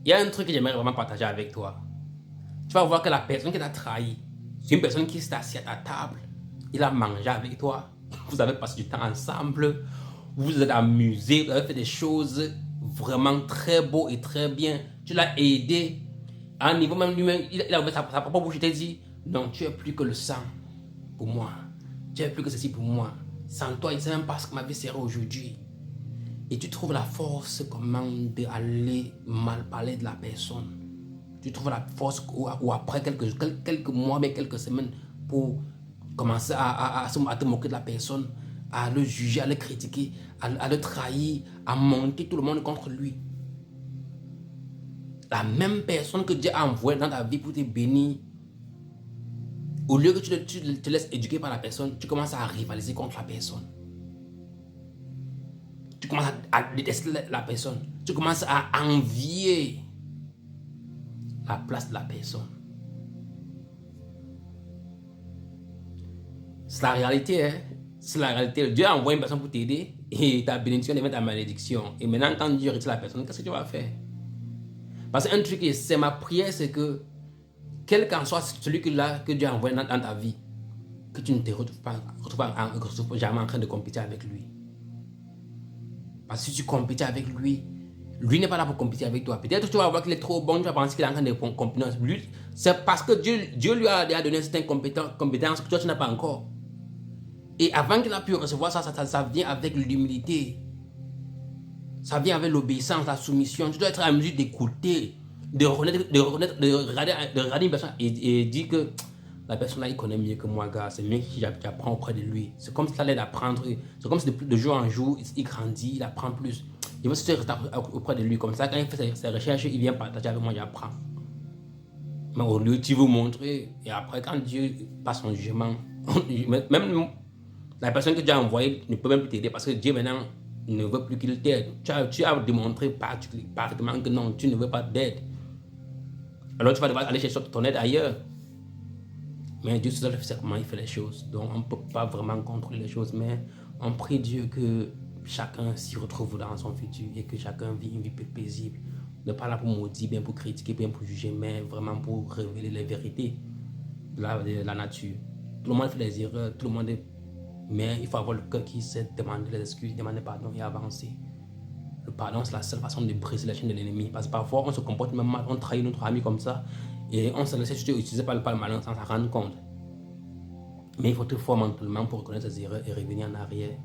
Il y a un truc que j'aimerais vraiment partager avec toi. Tu vas voir que la personne qui t'a trahi, c'est une personne qui s'est assise à ta table. Il a mangé avec toi. Vous avez passé du temps ensemble. Vous vous êtes amusés. Vous avez fait des choses vraiment très beaux et très bien. Tu l'as aidé. À un niveau même lui-même, il a ouvert sa propre bouche. Il t'a dit, non, tu es plus que le sang pour moi. Tu es plus que ceci pour moi. Sans toi, il ne sait même pas ce que ma vie serait aujourd'hui. Et tu trouves la force comment d'aller mal parler de la personne. Tu trouves la force ou après quelques mois, mais quelques semaines pour commencer à te moquer de la personne, à le juger, à le critiquer, à le trahir, à monter tout le monde contre lui. La même personne que Dieu a envoyée dans ta vie pour te bénir, au lieu que tu te laisses éduquer par la personne, tu commences à rivaliser contre la personne. Tu commences à détester la personne. Tu commences à envier la place de la personne. C'est la réalité, hein? C'est la réalité. Dieu a envoyé une personne pour t'aider et ta bénédiction devient ta malédiction. Et maintenant, quand Dieu retire la personne, qu'est-ce que tu vas faire? Parce qu'un truc, c'est ma prière, c'est que quel qu'en soit celui que Dieu a envoyé dans ta vie, que tu ne te retrouves jamais en train de compétir avec lui. Parce que si tu compétis avec lui, lui n'est pas là pour compétir avec toi. Peut-être que tu vas voir qu'il est trop bon, tu vas penser qu'il est en train de compétence. Lui, c'est parce que Dieu lui a donné certaines compétences que toi tu n'as pas encore. Et avant qu'il a pu recevoir ça vient avec l'humilité. Ça vient avec l'obéissance, la soumission. Tu dois être en mesure d'écouter, de regarder une personne et dire que la personne là, il connaît mieux que moi, gars. C'est mieux que j'apprends auprès de lui. C'est comme si ça l'aide à apprendre. C'est comme si de jour en jour, il grandit, il apprend plus. Il va se rester auprès de lui. Comme ça, quand il fait ses recherches, il vient partager avec moi, j'apprends. Mais au lieu, tu veux montrer. Et après, quand Dieu passe son jugement, même la personne que Dieu a envoyée ne peut même plus t'aider parce que Dieu maintenant ne veut plus qu'il t'aide. Tu as démontré parfaitement que non, tu ne veux pas d'aide. Alors tu vas devoir aller chercher ton aide ailleurs. Mais Dieu seul sait comment il fait les choses. Donc on ne peut pas vraiment contrôler les choses. Mais on prie Dieu que chacun s'y retrouve dans son futur et que chacun vit une vie paisible. Ne pas là pour maudire, bien pour critiquer, bien pour juger, mais vraiment pour révéler les vérités de la nature. Tout le monde fait des erreurs, tout le monde est... Mais il faut avoir le cœur qui sait demander les excuses, demander pardon et avancer. Le pardon, c'est la seule façon de briser la chaîne de l'ennemi. Parce que parfois, on se comporte même mal, on trahit notre ami comme ça, et on se laisse utiliser par le malin sans s'en rendre compte. Mais il faut être fort mentalement pour reconnaître ses erreurs et revenir en arrière.